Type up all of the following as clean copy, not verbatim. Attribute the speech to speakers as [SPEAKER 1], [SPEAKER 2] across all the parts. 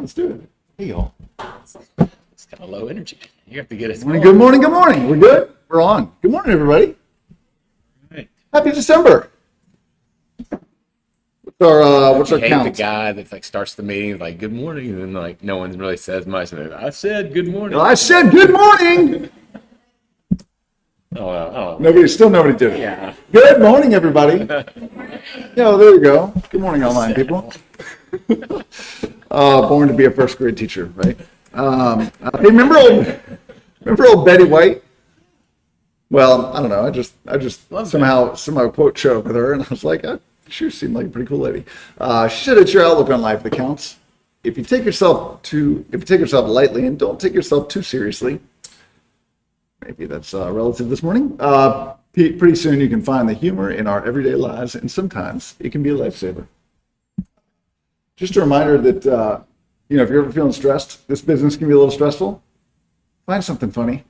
[SPEAKER 1] Let's do it. Hey, y'all.
[SPEAKER 2] It's kind of low energy. You have to get us.
[SPEAKER 1] Good morning. Good morning. We're good. We're on. Good morning, everybody.
[SPEAKER 2] Right.
[SPEAKER 1] Happy December. What's our
[SPEAKER 2] hate
[SPEAKER 1] count?
[SPEAKER 2] the guy that like starts the meeting like good morning and then like no one really says much. And I said good morning.
[SPEAKER 1] I said good morning.
[SPEAKER 2] Oh.
[SPEAKER 1] Nobody did it.
[SPEAKER 2] Yeah.
[SPEAKER 1] Good morning, everybody. Yeah, there you go. Good morning, online people. Born to be a first grade teacher, right? Hey, remember old Betty White? Well, I don't know. I just somehow quote showed up with her, and I was like, she seemed like a pretty cool lady. She said, "It's your outlook on life that counts. If you take yourself lightly and don't take yourself too seriously." Maybe that's relative this morning. Pretty soon you can find the humor in our everyday lives, and sometimes it can be a lifesaver. Just a reminder that if you're ever feeling stressed, this business can be a little stressful. Find something funny.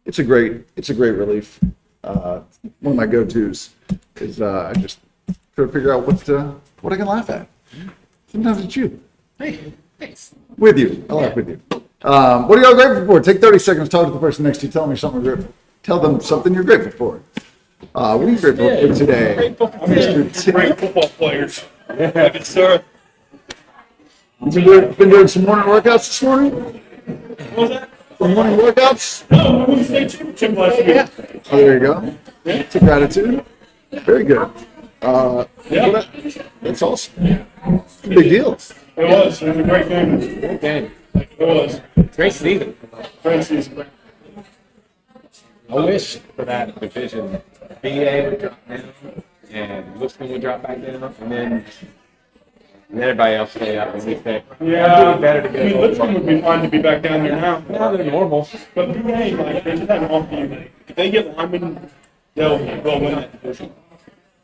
[SPEAKER 1] It's a great relief. One of my go-tos is I just try to figure out what I can laugh at. Sometimes it's you.
[SPEAKER 2] Hey, thanks.
[SPEAKER 1] With you. I laugh with you. What are y'all grateful for? Take 30 seconds, talk to the person next to you, tell them something you're grateful for. What are you grateful for today?
[SPEAKER 3] Great football players. Yeah, sir.
[SPEAKER 1] Been doing some morning workouts this morning?
[SPEAKER 3] What was that?
[SPEAKER 1] Some morning workouts?
[SPEAKER 3] No, I won the state championship last year.
[SPEAKER 1] Oh, there you go. It's a gratitude. Very good. That's awesome. It's a big deal.
[SPEAKER 3] It was a great game.
[SPEAKER 2] Good game.
[SPEAKER 3] It was.
[SPEAKER 2] Great season.
[SPEAKER 3] Great season.
[SPEAKER 2] I wish for that division BA would drop down and Liston would drop back down and then everybody else stay up and we stay.
[SPEAKER 3] Yeah,
[SPEAKER 2] It'd be better to get
[SPEAKER 3] Lipscomb would be fine to be back down there now.
[SPEAKER 2] Now they're normal.
[SPEAKER 3] But BA, like, they just have an off year. If they get linemen, they'll win that division.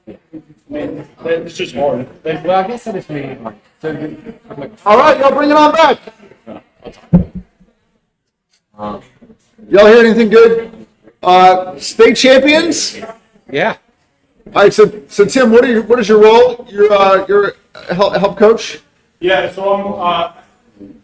[SPEAKER 3] I mean, it's just hard.
[SPEAKER 2] Well, I guess that is me.
[SPEAKER 1] All right, y'all bring it on back. Y'all hear anything good? State champions?
[SPEAKER 2] Yeah.
[SPEAKER 1] All right, so Tim, what is your role? You're a help coach?
[SPEAKER 3] Yeah, so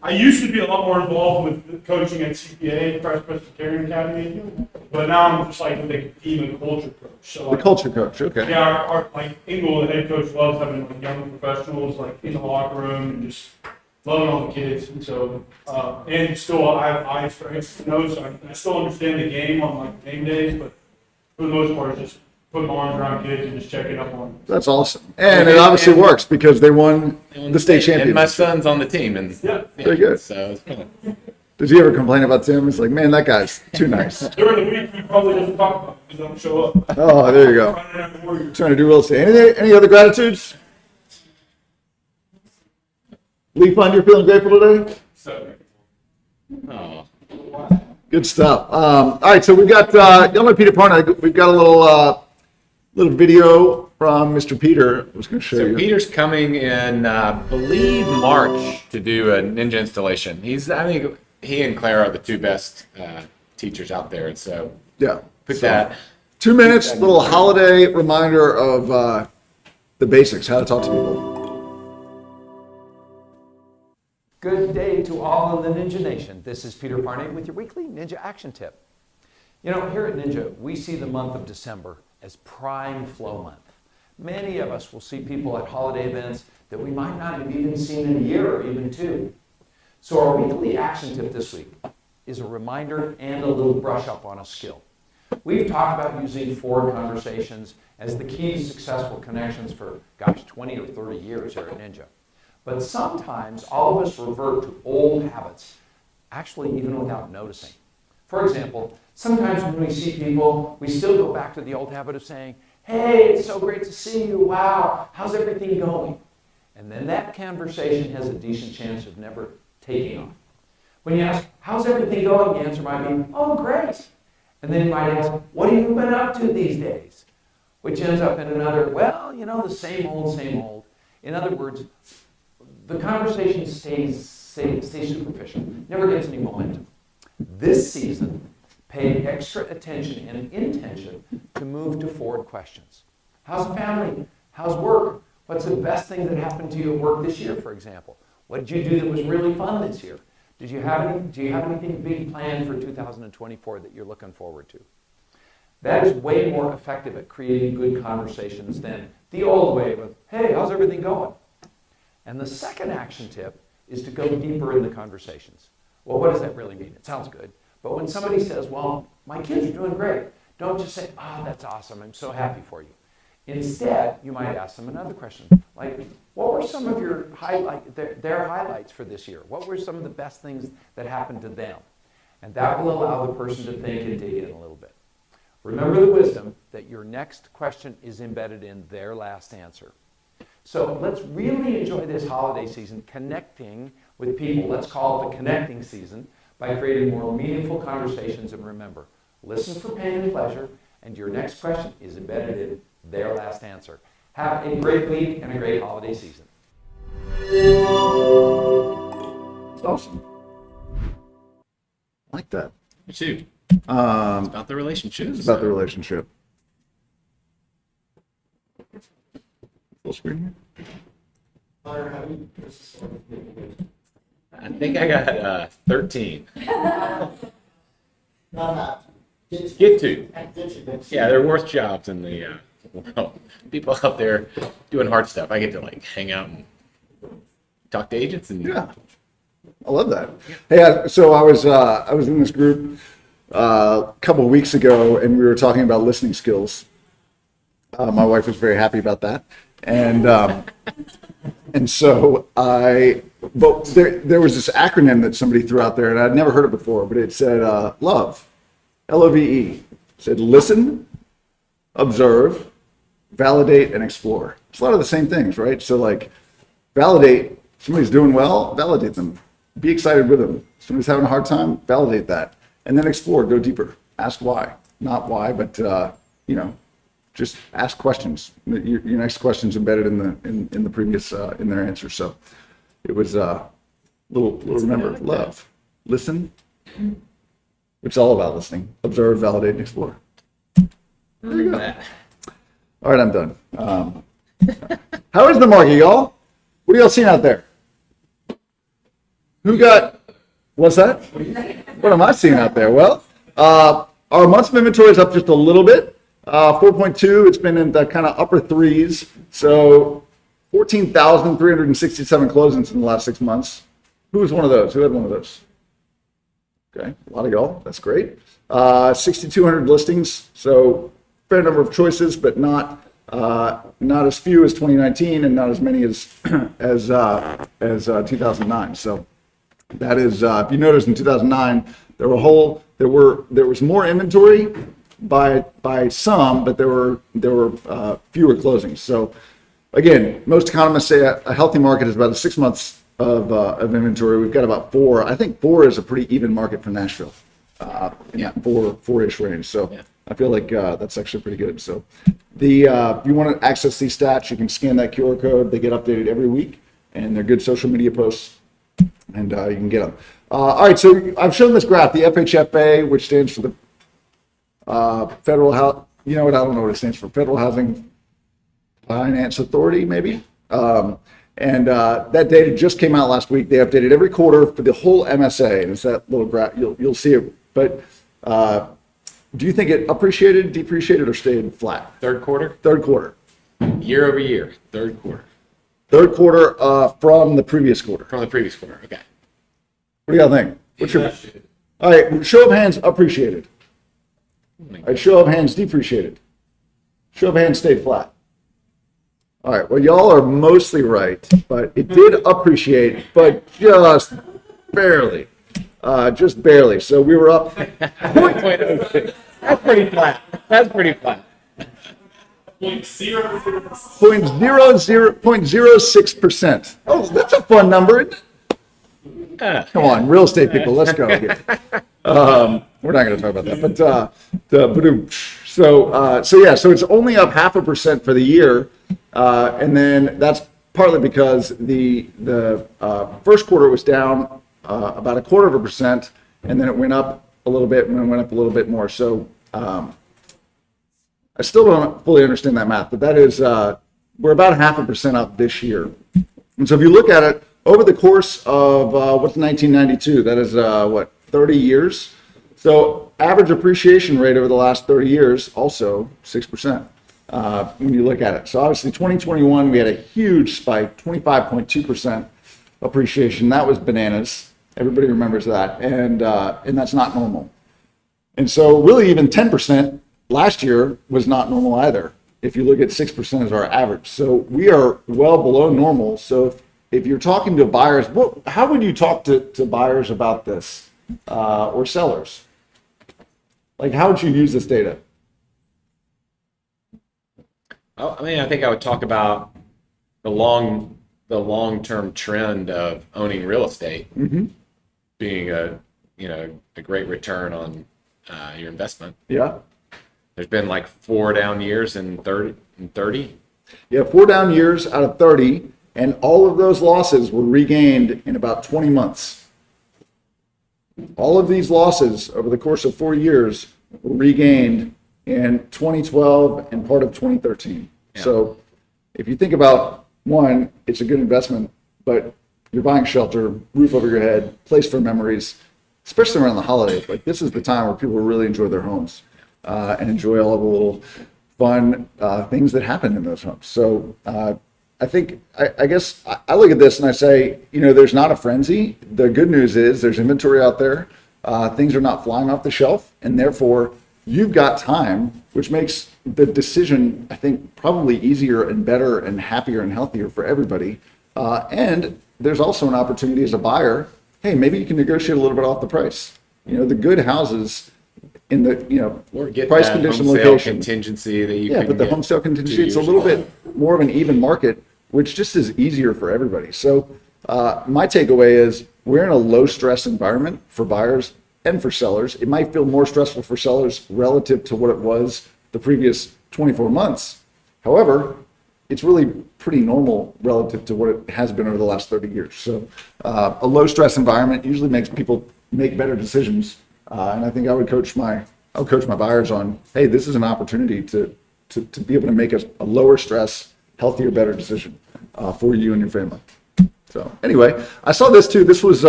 [SPEAKER 3] I used to be a lot more involved with coaching at CPA, Christ Presbyterian Academy, but now I'm just like the team and culture coach. So
[SPEAKER 1] The culture coach, okay.
[SPEAKER 3] Yeah, our like Engel, the head coach, loves having like young professionals like in the locker room and just loving all the kids. And so and still I have eyes for nose, so I still understand the game on like game days, but for the most part, it's just putting arms around kids and just checking up on them.
[SPEAKER 1] That's awesome. And it obviously works because they won the state championship.
[SPEAKER 2] And my son's on the team. And
[SPEAKER 1] Very good.
[SPEAKER 2] So it's fun.
[SPEAKER 1] Does he ever complain about Tim? He's like, man, that guy's too nice.
[SPEAKER 3] During the week, he probably doesn't talk about it because I don't show up.
[SPEAKER 1] Oh, there you go. Trying to do real estate. Any other gratitudes? Lee Fund, you're feeling grateful today?
[SPEAKER 2] Oh.
[SPEAKER 1] Good stuff. All right, so we've got, y'all know Peter Parna. We've got a little video from Mr. Peter. I was going to show you.
[SPEAKER 2] So Peter's coming in, I believe, March to do a ninja installation. I think he and Claire are the two best teachers out there. And so
[SPEAKER 1] Yeah.
[SPEAKER 2] put that.
[SPEAKER 1] 2 minutes, little holiday reminder of the basics, how to talk to people.
[SPEAKER 4] Good day to all in the Ninja Nation. This is Peter Parnay with your weekly Ninja Action Tip. You know, here at Ninja, we see the month of December as prime flow month. Many of us will see people at holiday events that we might not have even seen in a year or even two. So our weekly action tip this week is a reminder and a little brush up on a skill. We've talked about using forward conversations as the key to successful connections for, 20 or 30 years here at Ninja. But sometimes all of us revert to old habits, actually even without noticing. For example, sometimes when we see people, we still go back to the old habit of saying, hey, it's so great to see you, wow, how's everything going? And then that conversation has a decent chance of never taking off. When you ask, how's everything going? The answer might be, oh, great. And then you might ask, what have you been up to these days? Which ends up in another, well, the same old, same old. In other words, the conversation stays superficial, never gets any momentum. This season, pay extra attention and intention to move to forward questions. How's family? How's work? What's the best thing that happened to you at work this year, for example? What did you do that was really fun this year? Do you have anything big planned for 2024 that you're looking forward to? That is way more effective at creating good conversations than the old way of, hey, how's everything going? And the second action tip is to go deeper in the conversations. Well, what does that really mean? It sounds good. But when somebody says, well, my kids are doing great, don't just say, oh, that's awesome, I'm so happy for you. Instead, you might ask them another question, like, what were some of your their highlights for this year? What were some of the best things that happened to them? And that will allow the person to think and dig in a little bit. Remember the wisdom that your next question is embedded in their last answer. So let's really enjoy this holiday season connecting with people. Let's call it the connecting season by creating more meaningful conversations. And remember, listen for pain and pleasure, and your next question is embedded in their last answer. Have a great week and a great holiday season.
[SPEAKER 1] It's awesome. I like that.
[SPEAKER 2] Me too. It's about the relationship.
[SPEAKER 1] It's about the relationship. Full screen here?
[SPEAKER 2] I think I got 13. Get to. Yeah, they're worth jobs in the world. People out there doing hard stuff. I get to like hang out and talk to agents and
[SPEAKER 1] Yeah. I love that. Hey, so I was in this group a couple of weeks ago, and we were talking about listening skills. My wife was very happy about that, and so but there was this acronym that somebody threw out there, and I'd never heard it before, but it said LOVE, LOVE. It said listen, observe, validate, and explore. It's a lot of the same things, right? So like validate, somebody's doing well, validate them. Be excited with them. Somebody's having a hard time, validate that. And then explore, go deeper. Ask why. Not why, but just ask questions. Your next question's embedded in the previous in their answer. So it was little remember, love, listen. It's all about listening. Observe, validate, and explore. There you go. All right, I'm done. How is the market, y'all? What are y'all seeing out there? Who got? What's that? What am I seeing out there? Well, our months of inventory is up just a little bit. 4.2. It's been in the kind of upper threes. So 14,367 closings in the last 6 months. Who was one of those? Who had one of those? Okay, a lot of y'all. That's great. 6,200 listings. So fair number of choices, but not as few as 2019, and not as many as 2009. So that is, if you notice, in 2009 there was more inventory by some, but there were fewer closings. So again, most economists say a healthy market is about 6 months of inventory. We've got about 4. I think 4 is a pretty even market for Nashville. In that 4-ish range. So yeah. I feel like that's actually pretty good. So if you want to access these stats, you can scan that QR code. They get updated every week, and they're good social media posts, and you can get them. All right, so I've shown this graph, the FHFA, which stands for the Federal House. You know what? I don't know what it stands for. Federal Housing Finance Authority, maybe. And that data just came out last week. They updated every quarter for the whole MSA, and it's that little graph. You'll see it. But do you think it appreciated, depreciated, or stayed flat?
[SPEAKER 2] Third quarter?
[SPEAKER 1] Third quarter.
[SPEAKER 2] Year over year, third quarter.
[SPEAKER 1] Third quarter from the previous quarter.
[SPEAKER 2] From the previous quarter, okay.
[SPEAKER 1] What do y'all think? All right, show of hands, appreciated. All right, show of hands, depreciated. Show of hands, stayed flat. All right, well, y'all are mostly right, but it did appreciate, but just barely. Just barely. So we were up.
[SPEAKER 2] That's pretty flat. That's pretty flat.
[SPEAKER 1] 0.06%. Oh, that's a fun number, isn't it? Come on, real estate people, let's go. We're not going to talk about that, but so it's only up 0.5% for the year, and then that's partly because the first quarter was down about 0.25%, and then it went up a little bit, and then went up a little bit more. So I still don't fully understand that math, but that is we're about 0.5% up this year. And so if you look at it over the course of what's 1992? That is 30 years. So average appreciation rate over the last 30 years, also 6%. When you look at it. So obviously 2021, we had a huge spike, 25.2% appreciation. That was bananas. Everybody remembers that. And that's not normal. And so really even 10% last year was not normal either. If you look at 6% as our average. So we are well below normal. So if you're talking to buyers, how would you talk to buyers about this or sellers? Like, how would you use this data?
[SPEAKER 2] I mean, I think I would talk about the long-term trend of owning real estate being a great return on your investment.
[SPEAKER 1] Yeah.
[SPEAKER 2] There's been like 4 down years in 30.
[SPEAKER 1] Yeah, 4 down years out of 30, and all of those losses were regained in about 20 months. All of these losses over the course of 4 years were regained in 2012 and part of 2013. Yeah. So if you think about, one, it's a good investment, but you're buying shelter, roof over your head, place for memories, especially around the holidays. Like, this is the time where people really enjoy their homes and enjoy all of the little fun things that happen in those homes. So I think, I guess I look at this and I say, there's not a frenzy. The good news is there's inventory out there. Things are not flying off the shelf, and therefore you've got time, which makes the decision, I think, probably easier and better and happier and healthier for everybody. And there's also an opportunity as a buyer. Hey, maybe you can negotiate a little bit off the price. The good houses in the
[SPEAKER 2] or get
[SPEAKER 1] price
[SPEAKER 2] that
[SPEAKER 1] condition
[SPEAKER 2] home sale
[SPEAKER 1] location
[SPEAKER 2] contingency that you
[SPEAKER 1] yeah,
[SPEAKER 2] can
[SPEAKER 1] but the
[SPEAKER 2] get
[SPEAKER 1] home sale contingency, it's a
[SPEAKER 2] 2 years
[SPEAKER 1] little
[SPEAKER 2] ago.
[SPEAKER 1] bit more of an even market, which just is easier for everybody. So my takeaway is we're in a low stress environment for buyers and for sellers. It might feel more stressful for sellers relative to what it was the previous 24 months. However, it's really pretty normal relative to what it has been over the last 30 years. So a low stress environment usually makes people make better decisions. And I think I would coach my buyers on, hey, this is an opportunity to be able to make a lower stress, healthier, better decision for you and your family. So anyway, I saw this too. This was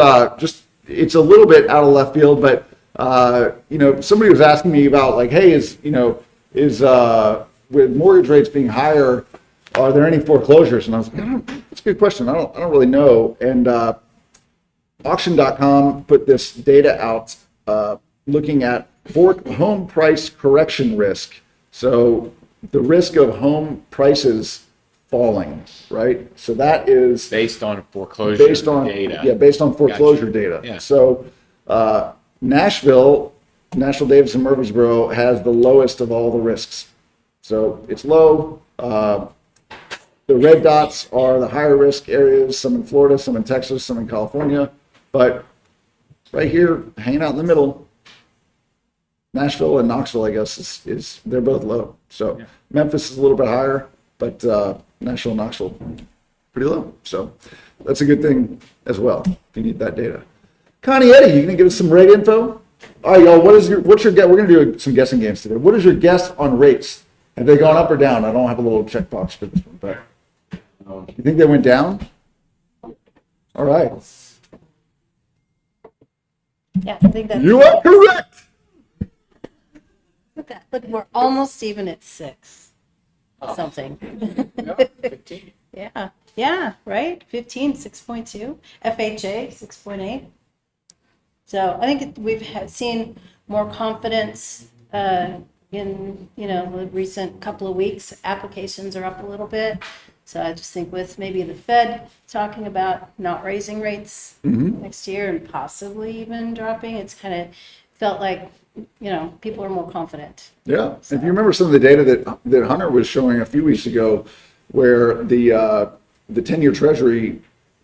[SPEAKER 1] it's a little bit out of left field, but somebody was asking me about, like, hey, is with mortgage rates being higher, are there any foreclosures? And I was like, that's a good question. I don't really know. And auction.com put this data out looking at home price correction risk. So the risk of home prices falling, right? So that is
[SPEAKER 2] based on foreclosure data.
[SPEAKER 1] Yeah, based on foreclosure data. Yeah. So National Davidson Murfreesboro has the lowest of all the risks. So it's low. The red dots are the higher risk areas, some in Florida, some in Texas, some in California. But right here, hanging out in the middle, Nashville and Knoxville, I guess, is they're both low. So Memphis is a little bit higher, but Nashville and Knoxville, pretty low. So that's a good thing as well, if you need that data. Connie Eddie, you gonna give us some rate info? All right, y'all, what's your guess? We're gonna do some guessing games today. What is your guess on rates? Have they gone up or down? I don't have a little checkbox for this one, but you think they went down? All right.
[SPEAKER 5] Yeah, I think that's.
[SPEAKER 1] You are correct.
[SPEAKER 5] Look, we're almost even at 6 something.
[SPEAKER 2] 15.
[SPEAKER 5] Yeah, right? 15, 6.2. FHA, 6.8. So I think we've seen more confidence in, the recent couple of weeks. Applications are up a little bit. So I just think with maybe the Fed talking about not raising rates next year and possibly even dropping, it's kind of felt like, people are more confident.
[SPEAKER 1] Yeah. So. If you remember some of the data that Hunter was showing a few weeks ago, where the 10-year Treasury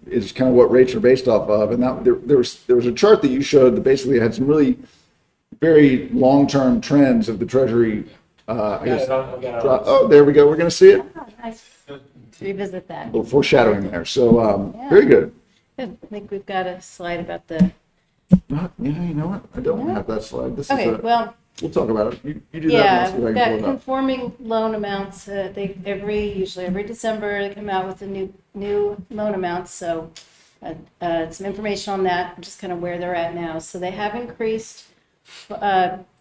[SPEAKER 1] is kind of what rates are based off of, and that there was a chart that you showed that basically had some really very long-term trends of the Treasury. Oh, there we go. We're going to see it.
[SPEAKER 5] Oh, nice. Revisit that.
[SPEAKER 1] A little foreshadowing there. So very good.
[SPEAKER 5] Good. I think we've got a slide about the.
[SPEAKER 1] Yeah, you know what? I don't have that slide. This
[SPEAKER 5] Okay,
[SPEAKER 1] is
[SPEAKER 5] well.
[SPEAKER 1] We'll talk about it. You do
[SPEAKER 5] Yeah,
[SPEAKER 1] that.
[SPEAKER 5] we've got conforming loan amounts. Usually every December they come out with the new loan amounts. So some information on that, just kind of where they're at now. So they have increased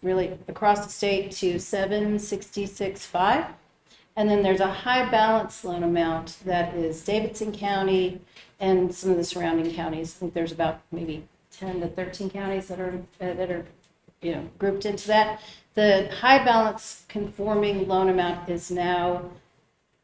[SPEAKER 5] really across the state to 766.5. And then there's a high balance loan amount that is Davidson County and some of the surrounding counties. I think there's about maybe 10 to 13 counties that are grouped into that. The high balance conforming loan amount is now,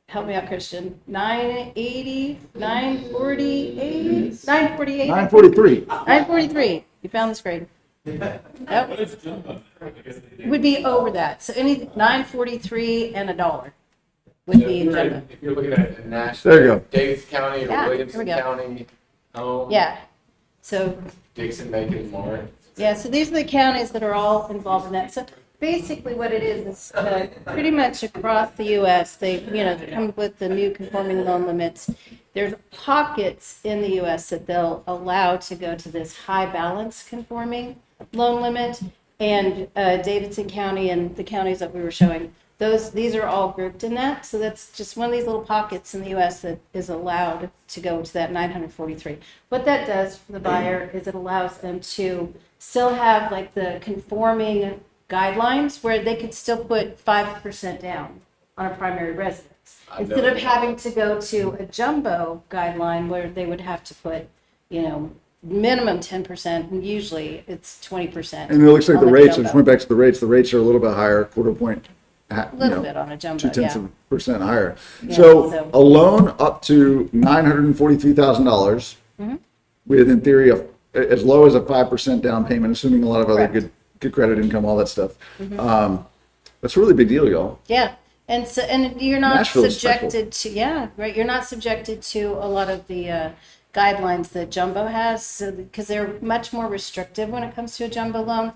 [SPEAKER 5] help me out, Christian, 980, 948, 948,
[SPEAKER 1] 943.
[SPEAKER 5] 943. You found this grade. Yep. It would be over that. So any 943 and $1 would be jumbo.
[SPEAKER 2] If you're looking at Nashville,
[SPEAKER 1] There you go.
[SPEAKER 2] Davis County or
[SPEAKER 5] Yeah,
[SPEAKER 2] Williamson
[SPEAKER 5] there we go.
[SPEAKER 2] County, home,
[SPEAKER 5] Yeah. So
[SPEAKER 2] Dixon, Macon, Lawrence.
[SPEAKER 5] yeah, so these are the counties that are all involved in that. So basically what it is pretty much across the U.S., they come up with the new conforming loan limits. There's pockets in the U.S. that they'll allow to go to this high balance conforming loan limit. And Davidson County and the counties that we were showing, these are all grouped in that. So that's just one of these little pockets in the U.S. that is allowed to go to that 943. What that does for the buyer is it allows them to still have like the conforming guidelines where they could still put 5% down on a primary residence. Instead of having to go to a jumbo guideline where they would have to put, minimum 10%, and usually it's 20%.
[SPEAKER 1] And it looks like
[SPEAKER 5] on
[SPEAKER 1] the rates, I
[SPEAKER 5] jumbo.
[SPEAKER 1] just went back to the rates. The rates are a little bit higher, quarter point.
[SPEAKER 5] A little bit on a jumbo,
[SPEAKER 1] 0.2% higher.
[SPEAKER 5] Yeah,
[SPEAKER 1] So
[SPEAKER 5] so-
[SPEAKER 1] a loan up to $943,000
[SPEAKER 5] Mm-hmm.
[SPEAKER 1] with, in theory, as low as a 5% down payment, assuming a lot of other
[SPEAKER 5] Correct.
[SPEAKER 1] good credit income, all that stuff. That's a really big deal, y'all.
[SPEAKER 5] Yeah, and so you're not
[SPEAKER 1] Nashville's
[SPEAKER 5] subjected to right. You're not subjected to a lot of the guidelines that jumbo has, so because they're much more restrictive when it comes to a jumbo loan,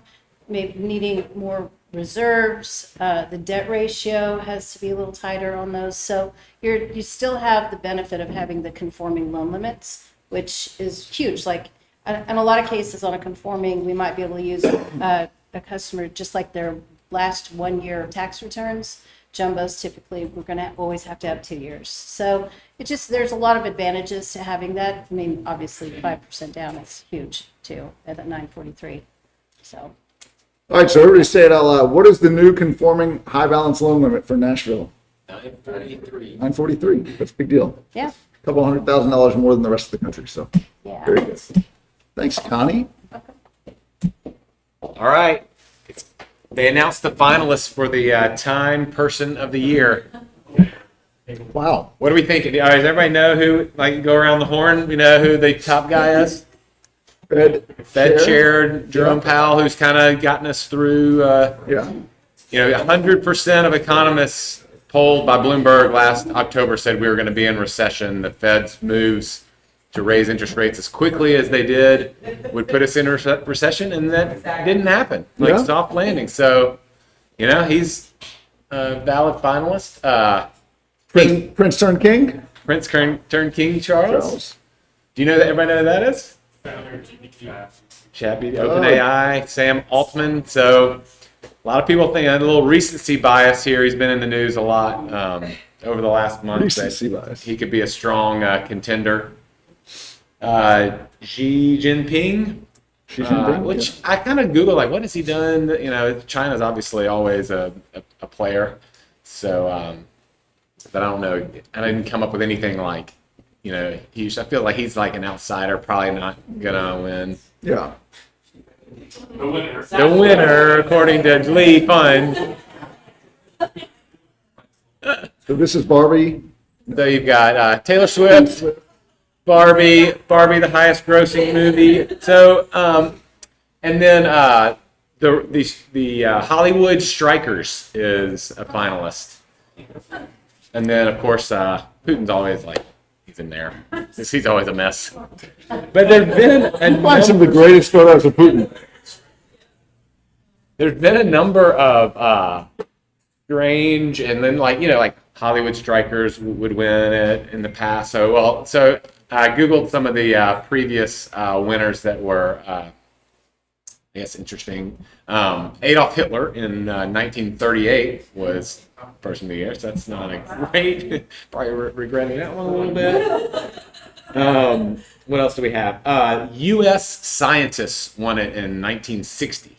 [SPEAKER 5] maybe needing more reserves. The debt ratio has to be a little tighter on those, so you still have the benefit of having the conforming loan limits, which is huge. Like in a lot of cases on a conforming, we might be able to use a customer just like their last 1 year of tax returns. Jumbos typically we're going to always have to have 2 years. So there's a lot of advantages to having that. I mean, obviously 5% down is huge too at that 943. So
[SPEAKER 1] All right, so everybody say it out loud. What is the new conforming high balance loan limit for Nashville?
[SPEAKER 2] 943.
[SPEAKER 1] 943. That's a big deal.
[SPEAKER 5] yeah,
[SPEAKER 1] A couple $100,000 more than the rest of the country. So
[SPEAKER 5] yeah.
[SPEAKER 1] very good. Thanks, Connie.
[SPEAKER 2] All right. They announced the finalists for the Time Person of the Year.
[SPEAKER 1] Wow.
[SPEAKER 2] What do we think? Does everybody know who, like, go around the horn? We know who the top guy is? Fed Chair Jerome Powell, who's kind of gotten us through,
[SPEAKER 1] Yeah.
[SPEAKER 2] 100% of economists polled by Bloomberg last October said we were going to be in recession. The Fed's moves to raise interest rates as quickly as they did would put us in recession, and that didn't happen.
[SPEAKER 1] Yeah.
[SPEAKER 2] Soft landing. So, he's a valid finalist.
[SPEAKER 1] Prince turned king?
[SPEAKER 2] Prince turned King Charles.
[SPEAKER 1] Charles.
[SPEAKER 2] Do you know that everybody know who that is? Chappie, OpenAI, Sam Altman. So a lot of people think a little recency bias here. He's been in the news a lot over the last month.
[SPEAKER 1] Recency
[SPEAKER 2] that
[SPEAKER 1] bias.
[SPEAKER 2] He could be a strong contender. Xi Jinping,
[SPEAKER 1] Xi Jinping,
[SPEAKER 2] which I kind of Googled, like, what has he done? China's obviously always a player. So, but I don't know. I didn't come up with anything like, I feel like he's like an outsider, probably not gonna win.
[SPEAKER 1] Yeah.
[SPEAKER 2] The winner, according to Glee Fund.
[SPEAKER 1] So this is Barbie.
[SPEAKER 2] So you've got Taylor Swift, Barbie, the highest grossing movie. So, and then the Hollywood Strikers is a finalist. And then, of course, Putin's always like, he's in there. He's always a mess. But there's been
[SPEAKER 1] Find some of the greatest photos of Putin.
[SPEAKER 2] there's been a number of strange, and then like Hollywood Strikers would win it in the past. So I Googled some of the previous winners that were, I guess, interesting. Adolf Hitler in 1938 was Person of the Year, so that's not a great, probably regretting that one a little bit. What else do we have? U.S. scientists won it in 1960.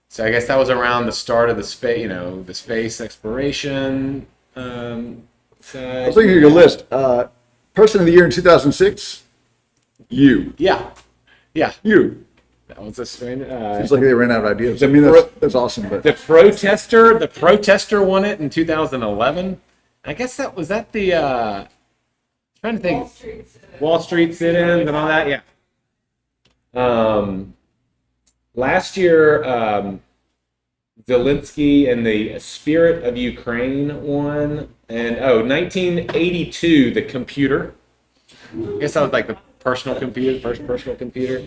[SPEAKER 2] So I guess that was around the start of the space, the space exploration.
[SPEAKER 1] I was looking at your list. Person of the year in 2006. You.
[SPEAKER 2] Yeah.
[SPEAKER 1] You.
[SPEAKER 2] That was a strange.
[SPEAKER 1] It's like they ran out of ideas. I mean, that's awesome. But
[SPEAKER 2] The protester won it in 2011. I guess that was that the. Trying to think. Wall Street sit-ins and all that. Yeah. Last year, Zelensky and the Spirit of Ukraine won, and 1982, the computer. I guess that was like the personal computer, first personal computer.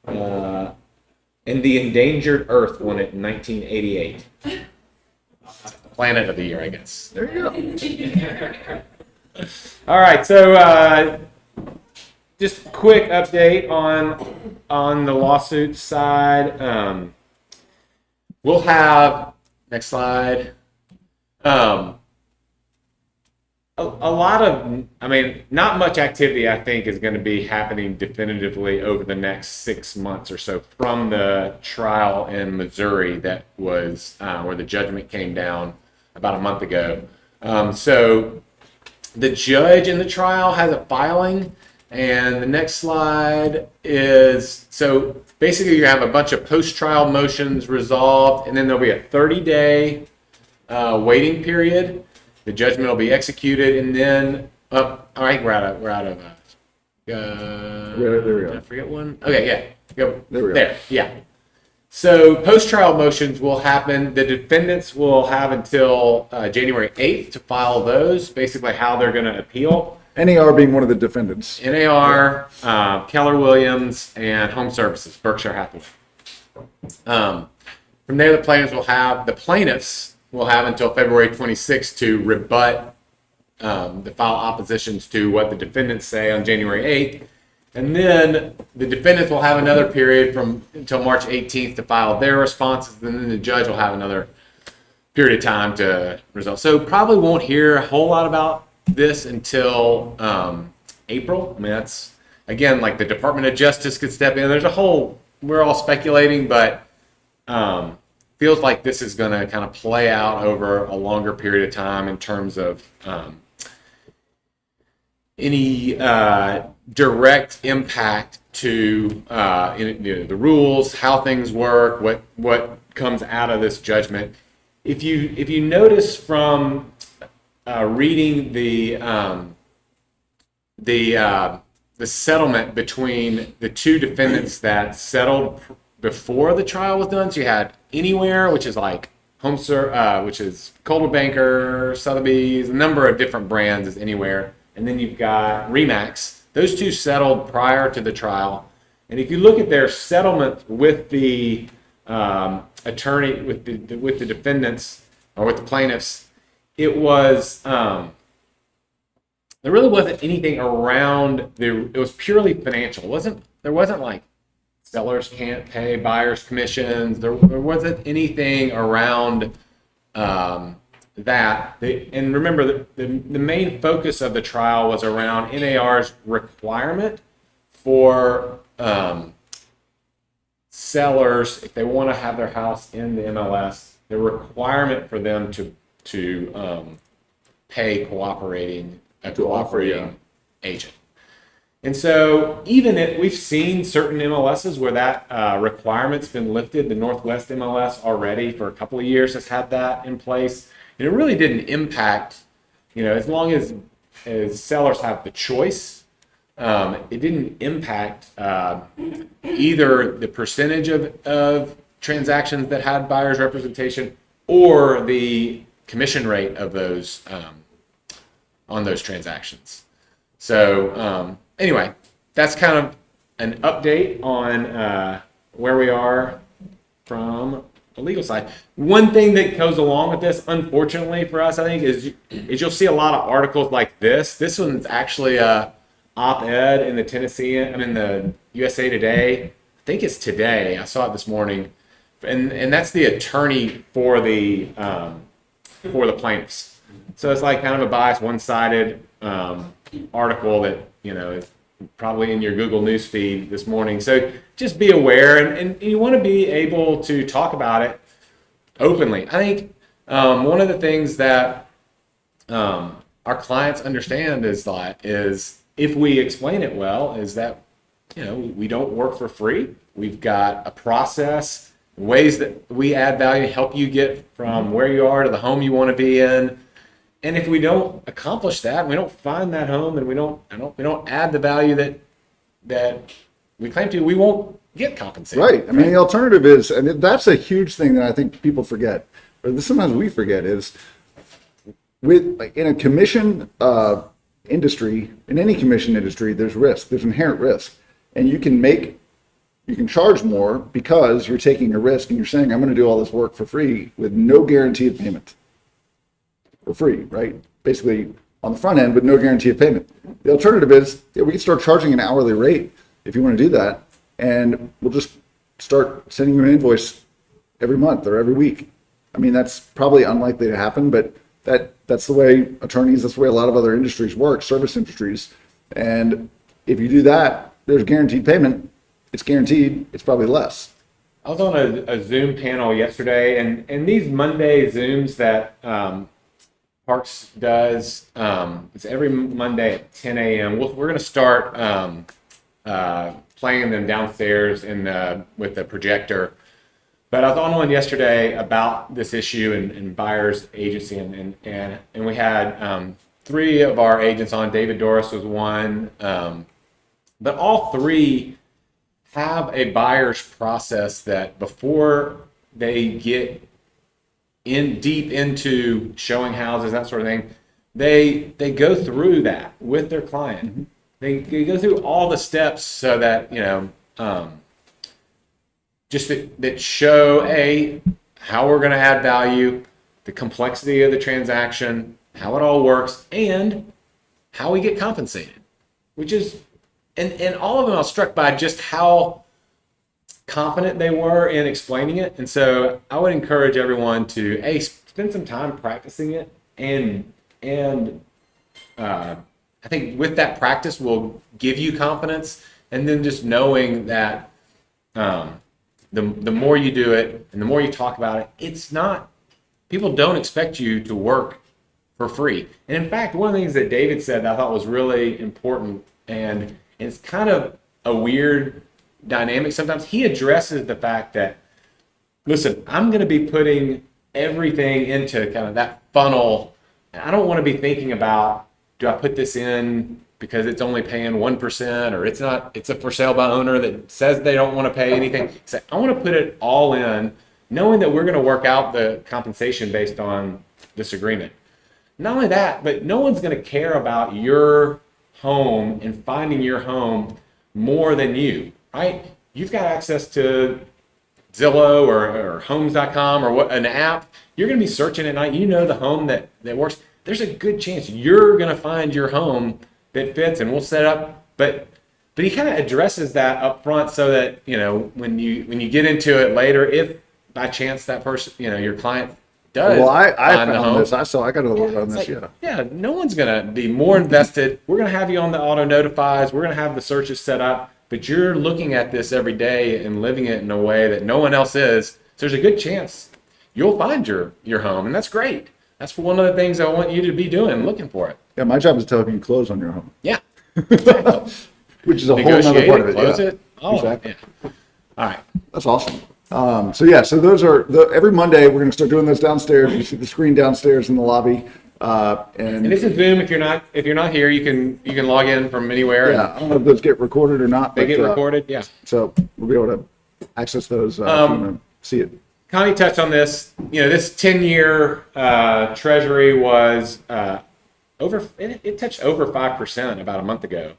[SPEAKER 2] And the Endangered Earth won it in 1988. Planet of the Year, I guess.
[SPEAKER 1] there you go.
[SPEAKER 2] All right, so just a quick update on the lawsuit side. We'll have next slide. A lot of, not much activity, I think, is going to be happening definitively over the next 6 months or so from the trial in Missouri that was where the judgment came down about a month ago. So the judge in the trial has a filing, and the next slide is, so basically you have a bunch of post-trial motions resolved, and then there'll be a 30-day waiting period. The judgment will be executed, and then, all right, we're out of
[SPEAKER 1] There we
[SPEAKER 2] did I
[SPEAKER 1] go.
[SPEAKER 2] forget one? Okay, yeah. Go.
[SPEAKER 1] There we go.
[SPEAKER 2] There, yeah. So post-trial motions will happen. The defendants will have until January 8th to file those, basically how they're going to appeal.
[SPEAKER 1] NAR being one of the defendants.
[SPEAKER 2] NAR, Keller Williams, and Home Services, Berkshire Hathaway. From there, the plaintiffs will have until February 26th to rebut the file oppositions to what the defendants say on January 8th. And then the defendants will have another period until March 18th to file their responses. And then the judge will have another period of time to resolve. So probably won't hear a whole lot about this until April. I mean, that's, again, like the Department of Justice could step in. We're all speculating, but feels like this is going to kind of play out over a longer period of time in terms of any direct impact to the rules, how things work, what comes out of this judgment. If you notice from reading the settlement between the two defendants that settled before the trial was done, so you had Anywhere, which is like which is Coldwell Banker, Sotheby's, a number of different brands is Anywhere, and then you've got Remax. Those two settled prior to the trial, and if you look at their settlement with the attorney, with the defendants or with the plaintiffs, it was there really wasn't anything around it was purely financial. There wasn't like sellers can't pay buyers commissions. There wasn't anything around that. And remember, the main focus of the trial was around NAR's requirement for sellers, if they want to have their house in the MLS, the requirement for them to pay a cooperating agent. And so even if we've seen certain MLSs where that requirement's been lifted, the Northwest MLS already for a couple of years has had that in place. And it really didn't impact, as long as sellers have the choice, it didn't impact either the percentage of transactions that had buyer's representation or the commission rate of those on those transactions. So anyway, that's kind of an update on where we are from the legal side. One thing that goes along with this, unfortunately for us, I think, is you'll see a lot of articles like this. This one's actually a op-ed in the USA Today. I think it's today. I saw it this morning, and that's the attorney for the plaintiffs. So it's like kind of a biased, one-sided article that, is probably in your Google News feed this morning. So just be aware, and you want to be able to talk about it openly. I think one of the things that our clients understand is if we explain it well, is that we don't work for free. We've got a process, ways that we add value to help you get from where you are to the home you want to be in. And if we don't accomplish that, we don't find that home, and we don't add the value that we claim to, we won't get compensated.
[SPEAKER 1] Right. I mean, the alternative is, and that's a huge thing that I think people forget, or sometimes we forget, is in a commission industry, in any commission industry, there's risk. There's inherent risk, and you can charge more because you're taking a risk and you're saying, I'm going to do all this work for free with no guarantee of payment. For free, right? Basically on the front end, but no guarantee of payment. The alternative is we can start charging an hourly rate if you want to do that, and we'll just start sending you an invoice every month or every week. I mean, that's probably unlikely to happen, but that's the way attorneys, that's the way a lot of other industries work, service industries. And if you do that, there's guaranteed payment. It's guaranteed. It's probably less.
[SPEAKER 2] I was on a Zoom panel yesterday, and these Monday Zooms that Parks does, it's every Monday at 10 a.m. We're going to start playing them downstairs with the projector. But I was on one yesterday about this issue and buyer's agency, and we had 3 of our agents on. David Doris was one, but all 3 have a buyer's process that before they get in deep into showing houses, that sort of thing, they go through that with their client. Mm-hmm. They go through all the steps so that just that show how we're going to add value, the complexity of the transaction, how it all works, and how we get compensated. Which is, and all of them I was struck by just how confident they were in explaining it. And so I would encourage everyone to spend some time practicing it, and I think with that practice will give you confidence, and then just knowing that the more you do it and the more you talk about it, it's not, people don't expect you to work for free. And in fact, one of the things that David said that I thought was really important, and it's kind of a weird dynamic sometimes, he addresses the fact that, listen, I'm going to be putting everything into kind of that funnel. I don't want to be thinking about, do I put this in because it's only paying 1%, or it's not, it's a for sale by owner that says they don't want to pay anything. So I want to put it all in, knowing that we're going to work out the compensation based on this agreement. Not only that, but no one's going to care about your home and finding your home more than you, right? You've got access to Zillow or homes.com or an app. You're going to be searching at night. You know the home that works. There's a good chance you're going to find your home that fits, and we'll set up. But he kind of addresses that up front so that, when you get into it later, if by chance that person, your client does.
[SPEAKER 1] Well, I
[SPEAKER 2] find the
[SPEAKER 1] found
[SPEAKER 2] home,
[SPEAKER 1] this. I got to look on this.
[SPEAKER 2] Yeah, no one's going to be more invested. We're going to have you on the auto notifies. We're going to have the searches set up, but you're looking at this every day and living it in a way that no one else is. So there's a good chance you'll find your home, and that's great. That's one of the things I want you to be doing, looking for it.
[SPEAKER 1] Yeah, my job is to help you close on your home.
[SPEAKER 2] Yeah. Exactly.
[SPEAKER 1] Which is a whole other part of it.
[SPEAKER 2] Close
[SPEAKER 1] Yeah.
[SPEAKER 2] it. Oh,
[SPEAKER 1] Exactly.
[SPEAKER 2] Yeah. All right.
[SPEAKER 1] That's awesome. So those are every Monday we're going to start doing those downstairs. You see the screen downstairs in the lobby,
[SPEAKER 2] And this is Zoom. If you're not here, you can log in from anywhere.
[SPEAKER 1] yeah, I don't know if those get recorded or not.
[SPEAKER 2] They
[SPEAKER 1] but,
[SPEAKER 2] get recorded. Yeah.
[SPEAKER 1] So we'll be able to access those if you want to see it.
[SPEAKER 2] Connie touched on this. This 10-year Treasury was it touched over 5% about a month ago.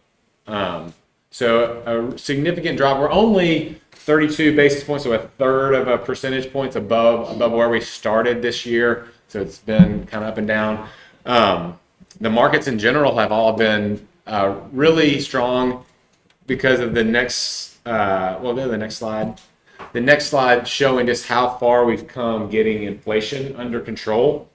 [SPEAKER 2] So a significant drop. We're only 32 basis points, so a third of a percentage points above where we started this year. So it's been kind of up and down. The markets in general have all been really strong because of the next. Go to the next slide. The next slide showing just how far we've come getting inflation under control.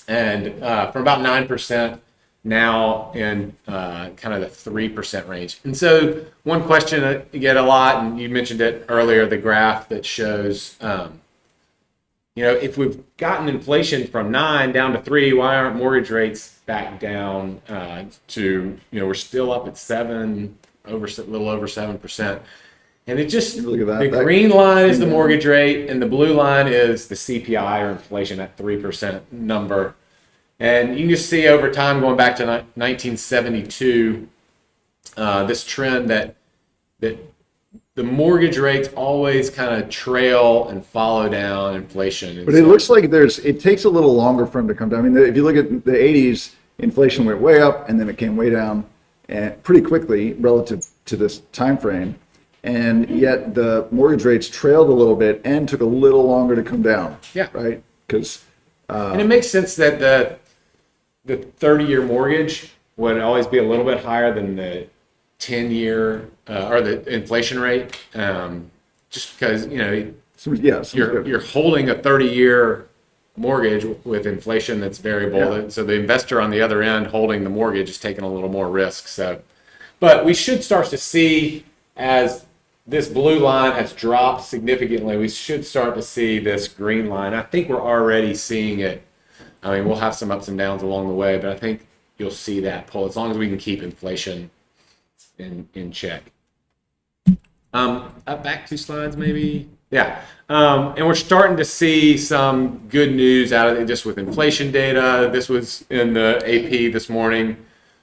[SPEAKER 2] and from about 9% now in kind of the 3% range. And so one question I get a lot, and you mentioned it earlier, the graph that shows, if we've gotten inflation from 9 down to 3, why aren't mortgage rates back down to, we're still up at 7, a little over 7%. And it just,
[SPEAKER 1] Look at that.
[SPEAKER 2] the green line is the mortgage rate, and the blue line is the CPI or inflation, that 3% number. And you can just see over time, going back to 1972, this trend that the mortgage rates always kind of trail and follow down inflation. And
[SPEAKER 1] But it looks like it takes a little longer for them to come down. I mean, if you look at the 80s, inflation went way up and then it came way down and pretty quickly relative to this time frame. And yet the mortgage rates trailed a little bit and took a little longer to come down.
[SPEAKER 2] Yeah.
[SPEAKER 1] Right? Because
[SPEAKER 2] and it makes sense that the 30-year mortgage would always be a little bit higher than the 10-year or the inflation rate, just because you're holding a 30-year mortgage with inflation that's variable.
[SPEAKER 1] Yeah.
[SPEAKER 2] So the investor on the other end holding the mortgage is taking a little more risk. So, but we should start to see, as this blue line has dropped significantly, we should start to see this green line. I think we're already seeing it. I mean, we'll have some ups and downs along the way, but I think you'll see that pull as long as we can keep inflation in check. Back 2 slides, maybe. Yeah. And we're starting to see some good news out of it just with inflation data. This was in the AP this morning.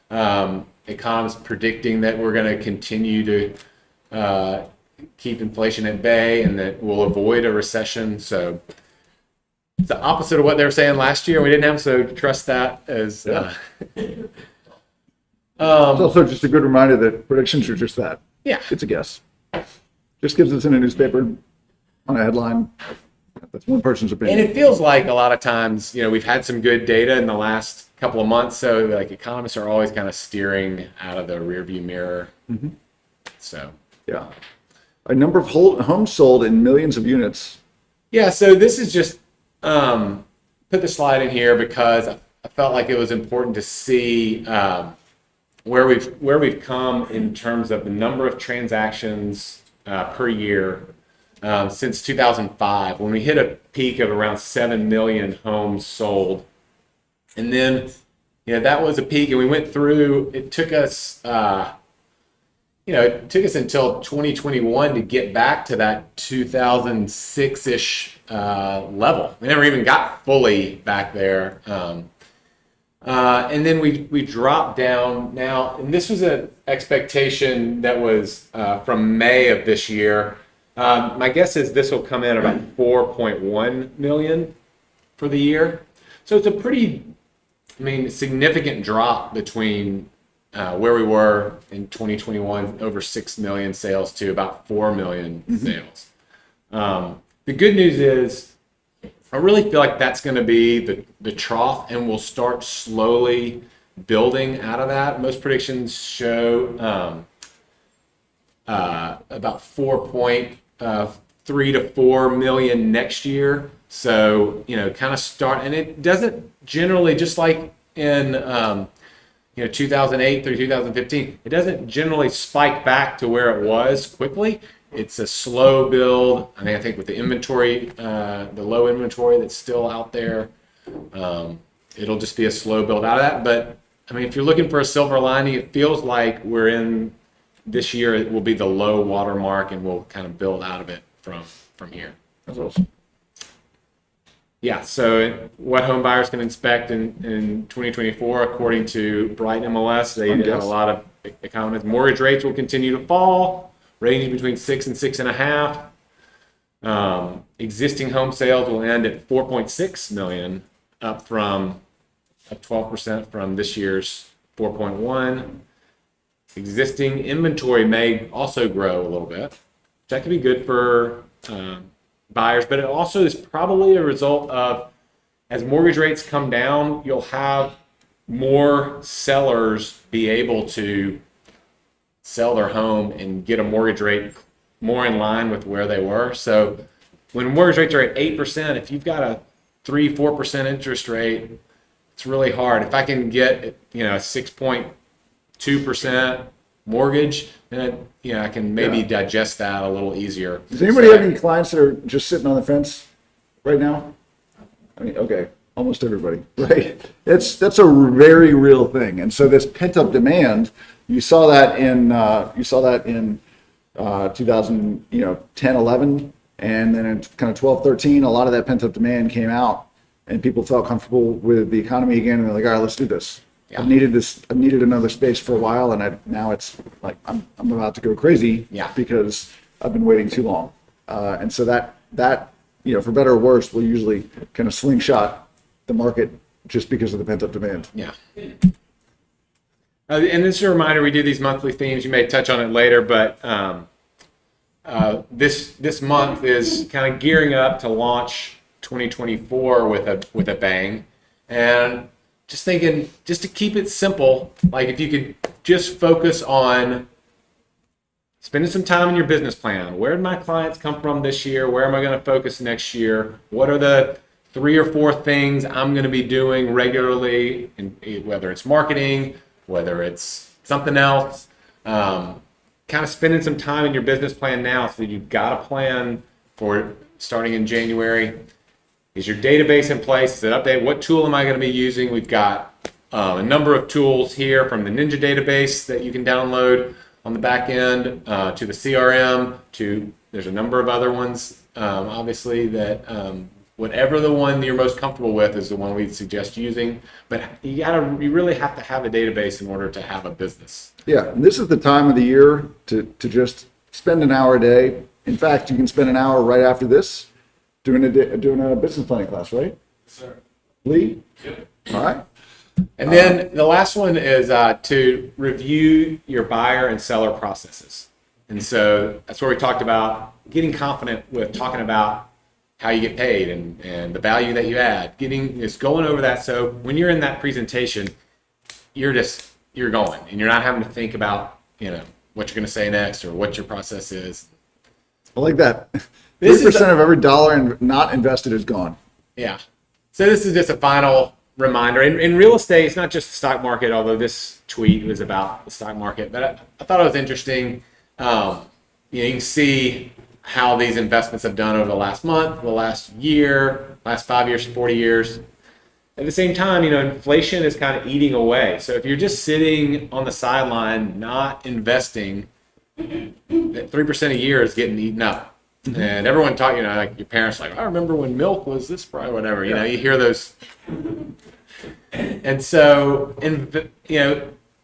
[SPEAKER 2] Economists predicting that we're going to continue to keep inflation at bay and that we'll avoid a recession. So it's the opposite of what they were saying last year. We didn't have, so trust that as.
[SPEAKER 1] it's also just a good reminder that predictions are just that.
[SPEAKER 2] Yeah.
[SPEAKER 1] It's a guess. Just gives us in a newspaper on a headline. That's one person's opinion.
[SPEAKER 2] And it feels like a lot of times, we've had some good data in the last couple of months. So like economists are always kind of steering out of the rearview mirror. Mm-hmm. So.
[SPEAKER 1] Yeah. A number of homes sold in millions of units.
[SPEAKER 2] Yeah. So this is just put the slide in here because I felt like it was important to see where we've come in terms of the number of transactions per year since 2005, when we hit a peak of around 7 million homes sold. And then, that was a peak, and we went through, it took us, until 2021 to get back to that 2006-ish level. We never even got fully back there. And then we dropped down now, and this was an expectation that was from May of this year. My guess is this will come in about 4.1 million for the year. So it's a pretty, significant drop between where we were in 2021, over 6 million sales, to about 4 million sales. The good news is, I really feel like that's going to be the trough, and we'll start slowly building out of that. Most predictions show about 4.3 to 4 million next year. So, kind of start, and it doesn't generally, just like in 2008 through 2015, it doesn't generally spike back to where it was quickly. It's a slow build. I think with the inventory, the low inventory that's still out there, it'll just be a slow build out of that. But if you're looking for a silver lining, it feels like we're in this year. It will be the low water mark, and we'll kind of build out of it from here.
[SPEAKER 1] That's awesome.
[SPEAKER 2] Yeah. So what home buyers can expect in 2024, according to Bright MLS, they have a lot of economists. Mortgage rates will continue to fall, ranging between 6 and 6.5. Existing home sales will end at 4.6 million, up 12% from this year's 4.1. Existing inventory may also grow a little bit. That could be good for buyers, but it also is probably a result of, as mortgage rates come down, you'll have more sellers be able to sell their home and get a mortgage rate more in line with where they were. So when mortgage rates are at 8%, if you've got a 3-4% interest rate, it's really hard. If I can get, a 6.2% mortgage, then I can maybe digest that a little easier.
[SPEAKER 1] Does anybody have any clients that are just sitting on the fence right now? I mean, okay, almost everybody, right? That's a very real thing. And so this pent up demand, you saw that in 2010, 11, and then in kind of 12, 13, a lot of that pent up demand came out, and people felt comfortable with the economy again, and they're like, all right, let's do this.
[SPEAKER 2] Yeah.
[SPEAKER 1] I've needed another space for a while, and now it's like I'm about to go crazy because I've been waiting too long. And so that for better or worse, will usually kind of slingshot the market just because of the pent up demand.
[SPEAKER 2] Yeah. And this is a reminder, we do these monthly themes. You may touch on it later, but this month is kind of gearing up to launch 2024 with a bang. And just thinking, just to keep it simple, like if you could just focus on spending some time in your business plan. Where did my clients come from this year? Where am I going to focus next year? What are the 3 or 4 things I'm going to be doing regularly, whether it's marketing, whether it's something else? Kind of spending some time in your business plan now so that you've got a plan for starting in January. Is your database in place? Is it updated? What tool am I going to be using? We've got a number of tools here from the Ninja database that you can download on the back end to the CRM. There's a number of other ones, obviously, that whatever the one you're most comfortable with is the one we'd suggest using. But you really have to have a database in order to have a business.
[SPEAKER 1] Yeah, and this is the time of the year to just spend an hour a day. In fact, you can spend an hour right after this doing a business planning class, right?
[SPEAKER 3] Yes, sir.
[SPEAKER 1] Lee?
[SPEAKER 3] Yep.
[SPEAKER 1] All right.
[SPEAKER 2] And then the last one is to review your buyer and seller processes. And so that's where we talked about getting confident with talking about how you get paid and the value that you add, just going over that. So when you're in that presentation, you're going and you're not having to think about, what you're going to say next or what your process is.
[SPEAKER 1] I like that.
[SPEAKER 2] This
[SPEAKER 1] 3%
[SPEAKER 2] is
[SPEAKER 1] of every dollar not invested is gone.
[SPEAKER 2] Yeah. So this is just a final reminder. In real estate, it's not just the stock market, although this tweet was about the stock market. But I thought it was interesting. You can see how these investments have done over the last month, the last year, last 5 years, 40 years. At the same time, inflation is kind of eating away. So if you're just sitting on the sideline, not investing, that 3% a year is getting eaten up. And everyone taught, like your parents, like, I remember when milk was this price, whatever, you hear those. And so,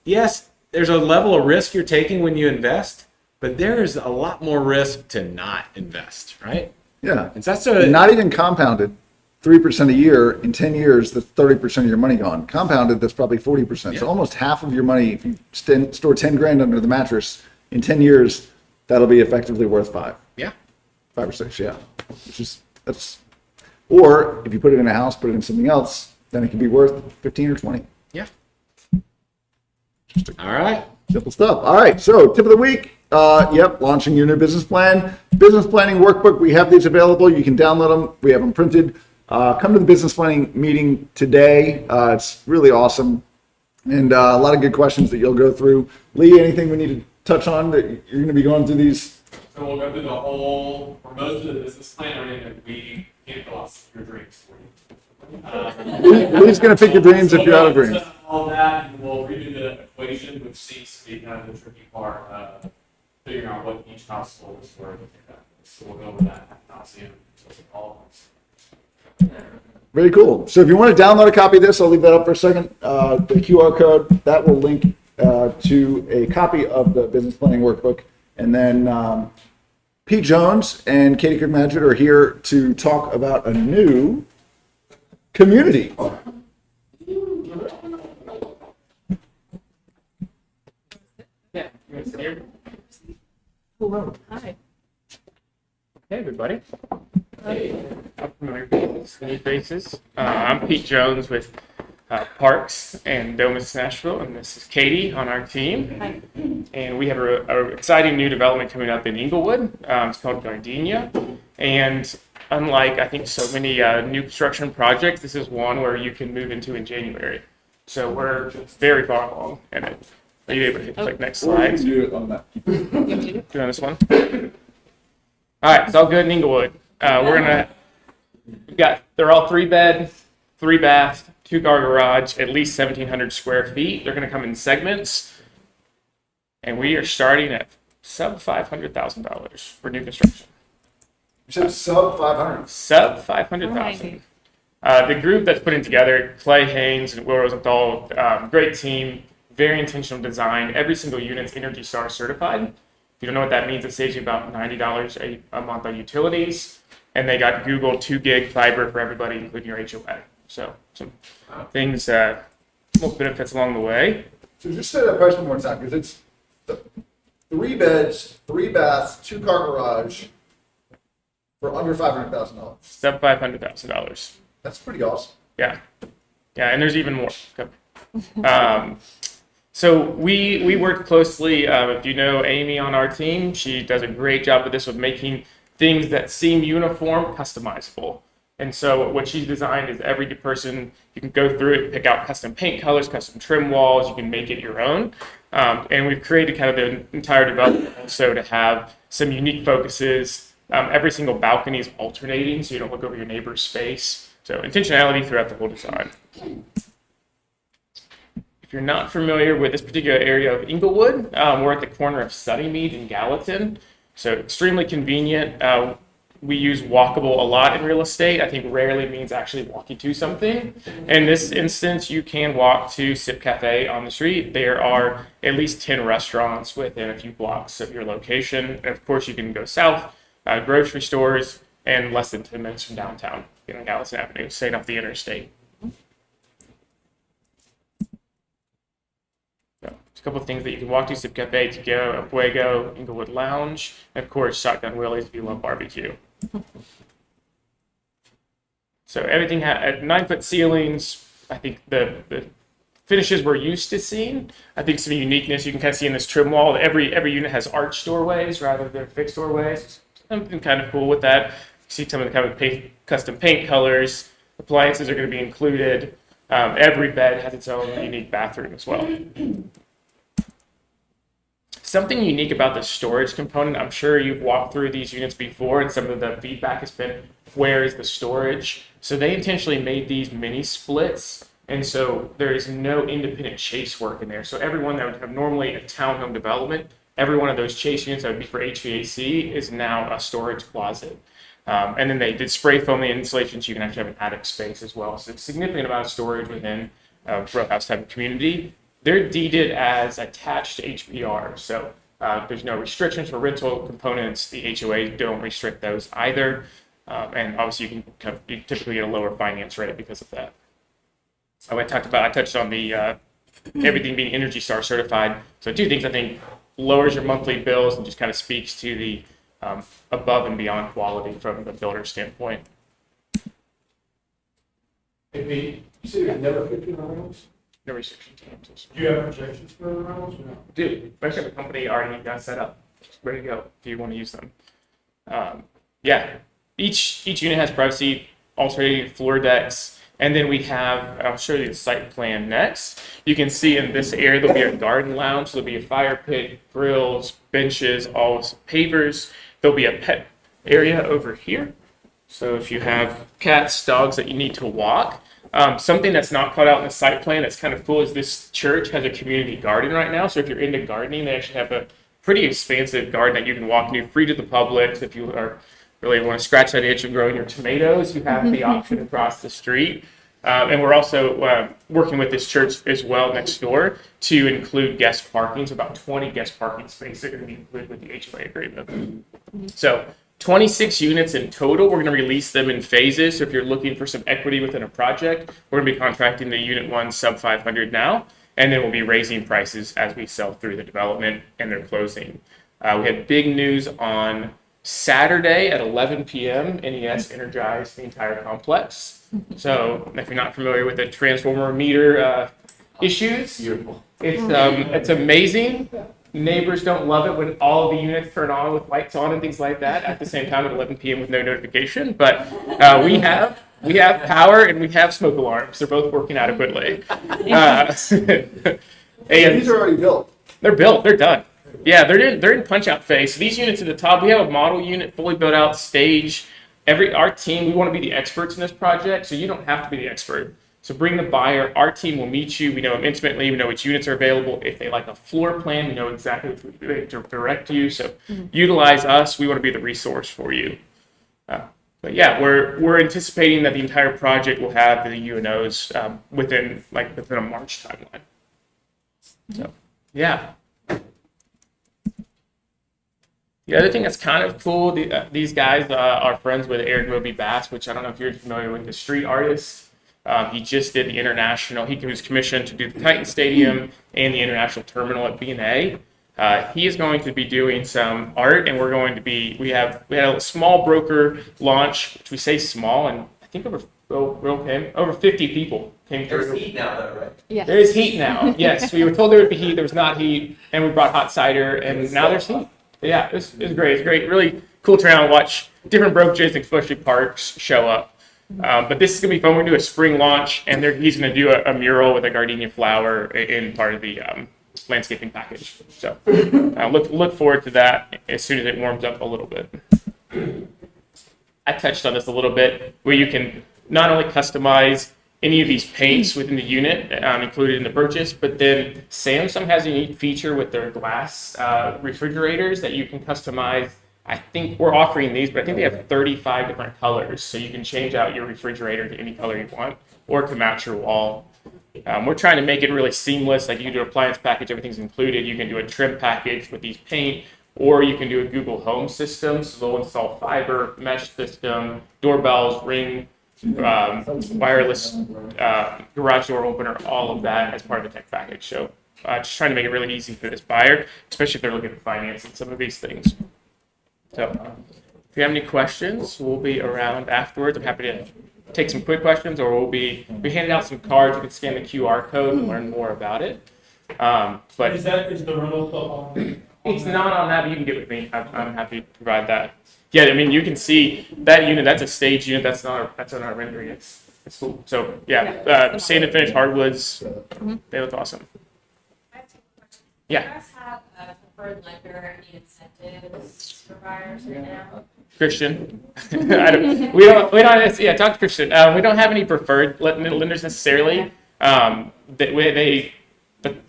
[SPEAKER 2] yes, there's a level of risk you're taking when you invest, but there's a lot more risk to not invest, right?
[SPEAKER 1] Yeah.
[SPEAKER 2] And so that's
[SPEAKER 1] not even compounded 3% a year in 10 years, that's 30% of your money gone. Compounded, that's probably 40%.
[SPEAKER 2] Yeah.
[SPEAKER 1] So almost half of your money, if you store 10 grand under the mattress, in 10 years, that'll be effectively worth 5.
[SPEAKER 2] Yeah.
[SPEAKER 1] 5 or 6, yeah. Or if you put it in a house, put it in something else, then it can be worth 15 or 20.
[SPEAKER 2] Yeah. All right.
[SPEAKER 1] Simple stuff. All right, so tip of the week. Launching your new business plan. Business planning workbook. We have these available. You can download them. We have them printed. Come to the business planning meeting today. It's really awesome. And a lot of good questions that you'll go through. Lee, anything we need to touch on that you're going to be going through these?
[SPEAKER 6] So we'll go through the whole, for most of the business plan, we can't fill out your dreams for you.
[SPEAKER 1] Lee's going to pick your dreams if you're out of dreams.
[SPEAKER 6] All that, and we'll redo the equation, which seems to be kind of the tricky part, figuring out what each household is worth. So we'll go over that Coliseum, all of them.
[SPEAKER 1] Very cool. So if you want to download a copy of this, I'll leave that up for a second. The QR code, that will link to a copy of the business planning workbook. And then Pete Jones and Katie Cook-Madgett are here to talk about a new community.
[SPEAKER 7] Yeah.
[SPEAKER 1] Hello.
[SPEAKER 7] Hi. Hey, everybody. Hey. Familiar faces, new faces. I'm Pete Jones with Parks and Domus Nashville, and this is Katie on our team.
[SPEAKER 5] Hi.
[SPEAKER 7] And we have an exciting new development coming up in Inglewood. It's called Gardenia. And unlike I think so many new construction projects, this is one where you can move into in January. So we're very far along in it. Are you able to hit click next slide?
[SPEAKER 1] Do it on that.
[SPEAKER 7] Doing this one. All right, it's all good in Inglewood. They're all 3-bed, 3-bath, 2-car garage, at least 1,700 square feet. They're gonna come in segments, and we are starting at sub $500,000 for new construction.
[SPEAKER 1] You said sub 500.
[SPEAKER 7] Sub 500,000. The group that's putting together, Clay Haynes and Will Rosenthal, great team, very intentional design. Every single unit's Energy Star certified. If you don't know what that means, it saves you about $90 a month on utilities. And they got Google 2 gig fiber for everybody, including your HOA. So some things, little benefits along the way.
[SPEAKER 1] So just say that price one more time, because it's 3 beds, 3 baths, 2-car garage for under $500,000.
[SPEAKER 7] Sub $500,000.
[SPEAKER 1] That's pretty awesome.
[SPEAKER 7] Yeah, and there's even more. So we worked closely. If you know Amy on our team, she does a great job with this, of making things that seem uniform customizable. And so what she's designed is every person, you can go through it, pick out custom paint colors, custom trim walls, you can make it your own. And we've created kind of the entire development also to have some unique focuses. Every single balcony is alternating, so you don't look over your neighbor's space. So intentionality throughout the whole design. If you're not familiar with this particular area of Inglewood, we're at the corner of Sunnymead and Gallatin. So extremely convenient. We use walkable a lot in real estate. I think rarely means actually walking to something. In this instance, you can walk to Sip Cafe on the street. There are at least 10 restaurants within a few blocks of your location. And of course, you can go south, grocery stores, and less than 10 minutes from downtown, on Gallatin Avenue, staying off the interstate. So, a couple of things that you can walk to: Sip Cafe, To Go, Fuego, Inglewood Lounge, and of course, Shotgun Willie's if you love barbecue. So everything at 9-foot ceilings. I think the finishes we're used to seeing. I think some uniqueness you can kind of see in this trim wall. Every unit has arch doorways rather than fixed doorways. Something kind of cool with that. You see some of the kind of custom paint colors. Appliances are going to be included. Every bed has its own unique bathroom as well. Something unique about the storage component, I'm sure you've walked through these units before, and some of the feedback has been, where is the storage? So they intentionally made these mini splits, and so there is no independent chase work in there. So everyone that would have normally a townhome development, every one of those chase units that would be for HVAC is now a storage closet. And then they did spray foam the insulation, so you can actually have an attic space as well. So it's a significant amount of storage within a row house type of community. They're deeded as attached HPR, so there's no restrictions for rental components. The HOA don't restrict those either, and obviously you typically get a lower finance rate because of that. I touched on the everything being Energy Star certified. So 2 things I think lowers your monthly bills and just kind of speaks to the above and beyond quality from the builder standpoint.
[SPEAKER 3] Hey, Pete, you said you never picked in rentals?
[SPEAKER 7] No restrictions.
[SPEAKER 3] Do you have projections for the rentals or no?
[SPEAKER 7] Dude, most of the company already got set up, ready to go if you want to use them. Yeah, each unit has privacy, alternating floor decks, and then we have, I'll show you the site plan next. You can see in this area there'll be a garden lounge, there'll be a fire pit, grills, benches, all pavers. There'll be a pet area over here. So if you have cats, dogs that you need to walk. Something that's not called out in the site plan that's kind of cool is this church has a community garden right now. So if you're into gardening, they actually have a pretty expansive garden that you can walk into, free to the public. So if you are really want to scratch that itch of growing your tomatoes, you have the option across the street. And we're also working with this church as well next door to include guest parking. So about 20 guest parking spaces are going to be included with the HOA agreement. So 26 units in total. We're going to release them in phases. So if you're looking for some equity within a project, we're going to be contracting the unit 1 sub 500 now, and then we'll be raising prices as we sell through the development and their closing. We had big news on Saturday at 11 p.m. NES energized the entire complex. So if you're not familiar with the transformer meter issues,
[SPEAKER 1] Beautiful.
[SPEAKER 7] it's amazing. neighbors don't love it when all the units turn on with lights on and things like that at the same time at 11 p.m. with no notification. But we have power and we have smoke alarms. They're both working adequately. And
[SPEAKER 1] These are already built.
[SPEAKER 7] they're built. They're done. Yeah, they're in punch out phase. So these units at the top, we have a model unit fully built out stage. Our team, we want to be the experts in this project, so you don't have to be the expert. So bring the buyer. Our team will meet you. We know them intimately. We know which units are available. If they like a floor plan, we know exactly what to direct you. So utilize us. We want to be the resource for you. But yeah, we're anticipating that the entire project will have the UNOs within a March timeline. So yeah. The other thing that's kind of cool, these guys are friends with Eric Moby Bass, which I don't know if you're familiar with, the street artist. He just did the international. He was commissioned to do the Titan Stadium and the international terminal at B&A. He is going to be doing some art, and we had a small broker launch, which we say small, and I think over 50 people came through.
[SPEAKER 8] There's heat now, though, right?
[SPEAKER 5] Yeah.
[SPEAKER 7] There is heat now. Yes, we were told there would be heat. There was not heat, and we brought hot cider, and now there's heat. Yeah, it was great. It's great. Really cool to around watch different brokerages, especially parks, show up. But this is going to be fun. We're going to do a spring launch, and he's going to do a mural with a gardenia flower in part of the landscaping package. So look forward to that as soon as it warms up a little bit. I touched on this a little bit, where you can not only customize any of these paints within the unit included in the purchase, but then Samsung has a unique feature with their glass refrigerators that you can customize. I think we're offering these, but I think they have 35 different colors, so you can change out your refrigerator to any color you want, or to match your wall. We're trying to make it really seamless. Like you can do an appliance package, everything's included. You can do a trim package with these paint, or you can do a Google Home system, so they'll install fiber, mesh system, doorbells, Ring, wireless garage door opener, all of that as part of the tech package. So just trying to make it really easy for this buyer, especially if they're looking at financing some of these things. So if you have any questions, we'll be around afterwards. I'm happy to take some quick questions, or we handed out some cards. You can scan the QR code and learn more about it. But
[SPEAKER 3] Is the rental stuff on?
[SPEAKER 7] it's not on that, but you can get with me. I'm happy to provide that. Yeah, I mean, you can see that unit. That's a stage unit. That's on our rendering. It's cool. So yeah, sand and finish hardwoods. They look awesome.
[SPEAKER 9] I have two questions.
[SPEAKER 7] Yeah.
[SPEAKER 9] Do you guys have a preferred lender, any incentives for buyers right now?
[SPEAKER 7] Christian, we don't. Yeah, talk to Christian. We don't have any preferred lenders necessarily. The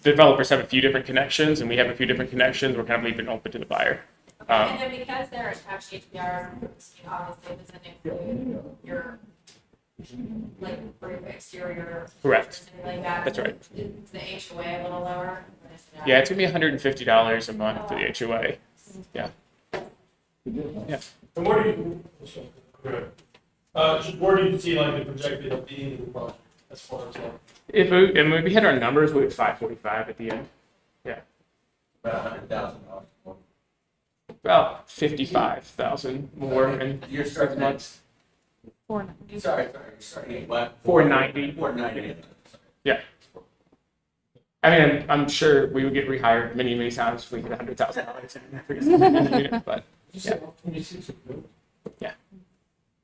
[SPEAKER 7] developers have a few different connections, and we have a few different connections. We're kind of leaving it open to the buyer.
[SPEAKER 9] And then because they're attached to HBR, obviously it doesn't include your roof exterior.
[SPEAKER 7] Correct.
[SPEAKER 9] Or anything like that.
[SPEAKER 7] That's right.
[SPEAKER 9] Is the HOA a little lower?
[SPEAKER 7] Yeah, it's gonna be $150 a month for the HOA. Yeah. Yeah.
[SPEAKER 3] And where do you see like the projected at the end of the project as far as like?
[SPEAKER 7] If we hit our numbers, we have 545 at the end. Yeah.
[SPEAKER 8] About $100,000 more.
[SPEAKER 7] About 55,000 more in
[SPEAKER 8] You're
[SPEAKER 7] 6
[SPEAKER 8] starting
[SPEAKER 7] months.
[SPEAKER 8] Sorry, you're starting at what?
[SPEAKER 7] 490.
[SPEAKER 8] 490.
[SPEAKER 7] Yeah. I mean, I'm sure we would get rehired many times if we hit $100,000 in the unit, but yeah. Yeah.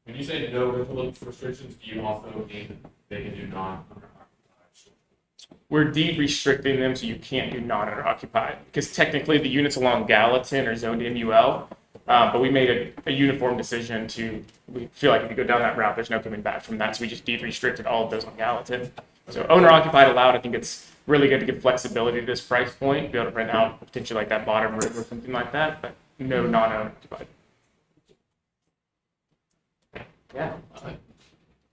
[SPEAKER 6] When you say no rental restrictions, do you also mean they can do non-owner occupied?
[SPEAKER 7] We're deed restricting them so you can't do non-owner occupied, because technically the units along Gallatin are zoned MUL, but we made a uniform decision we feel like if you go down that route, there's no coming back from that, so we just deed restricted all of those on Gallatin. So owner occupied allowed. I think it's really good to give flexibility to this price point, be able to rent out potentially like that bottom room or something like that, but no non-owner occupied. Yeah.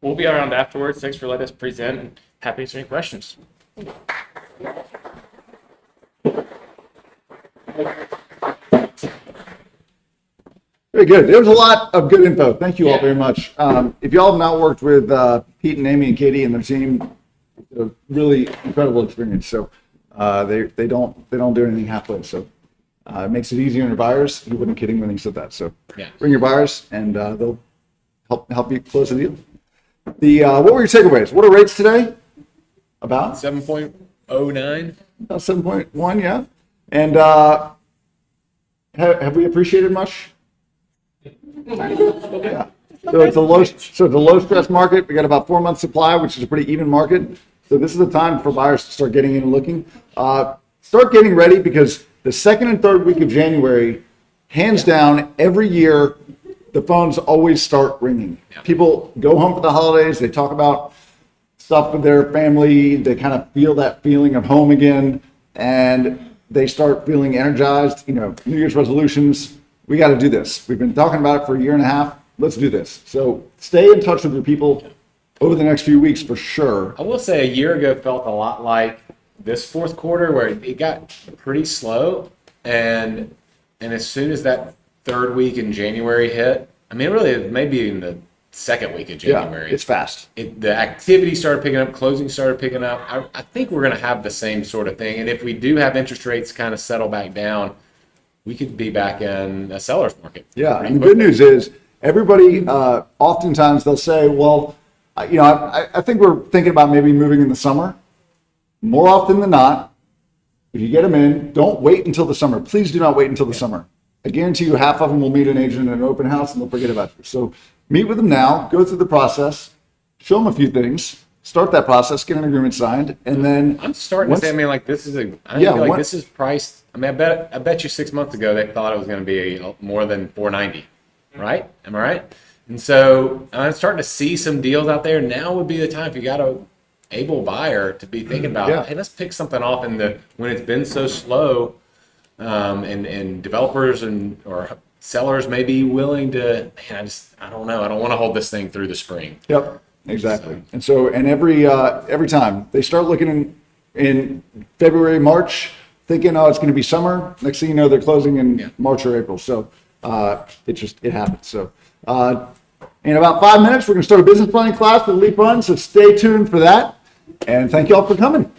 [SPEAKER 7] We'll be around afterwards. Thanks for letting us present, and happy to answer any questions.
[SPEAKER 1] Very good. There was a lot of good info. Thank you all very much. If you all have not worked with Pete and Amy and Katie and their team, a really incredible experience. So they don't do anything halfway. So it makes it easier on your buyers. He wasn't kidding when he said that. So
[SPEAKER 2] Yeah.
[SPEAKER 1] bring your buyers, and they'll help you close the deal. What were your takeaways? What are rates today? About
[SPEAKER 2] 7.09.
[SPEAKER 1] about 7.1. Yeah. And have we appreciated much? Yeah. So it's a low stress market. We got about 4 months supply, which is a pretty even market. So this is the time for buyers to start getting in and looking. Start getting ready, because the second and third week of January, hands down, every year, the phones always start ringing. People go home for the holidays. They talk about stuff with their family. They kind of feel that feeling of home again, and they start feeling energized. New Year's resolutions. We got to do this. We've been talking about it for a year and a half. Let's do this. So stay in touch with your people over the next few weeks for sure.
[SPEAKER 2] I will say a year ago felt a lot like this fourth quarter, where it got pretty slow, and as soon as that third week in January hit, I mean, really, maybe in the second week of January,
[SPEAKER 1] Yeah, it's fast.
[SPEAKER 2] the activity started picking up, closing started picking up. I think we're going to have the same sort of thing, and if we do have interest rates kind of settle back down, we could be back in a seller's market.
[SPEAKER 1] Yeah, and the good news is everybody, oftentimes they'll say, well, I think we're thinking about maybe moving in the summer. More often than not, if you get them in, don't wait until the summer. Please do not wait until the summer. I guarantee you half of them will meet an agent in an open house and they'll forget about you. So meet with them now, go through the process, show them a few things, start that process, get an agreement signed, and then
[SPEAKER 2] I'm starting to say, I mean, like this is this is priced. I mean, I bet you 6 months ago they thought it was going to be more than 490, right? Am I right? And so I'm starting to see some deals out there. Now would be the time, if you got a able buyer, to be thinking about, hey, let's pick something off when it's been so slow, and developers or sellers may be willing to. Man, I don't know. I don't want to hold this thing through the spring.
[SPEAKER 1] Yep, exactly. And every time they start looking in February, March, thinking, oh, it's going to be summer. Next thing you know, they're closing in March or April. So it happens. So in about 5 minutes, we're going to start a business planning class with Elite Fund. So stay tuned for that. And thank you all for coming.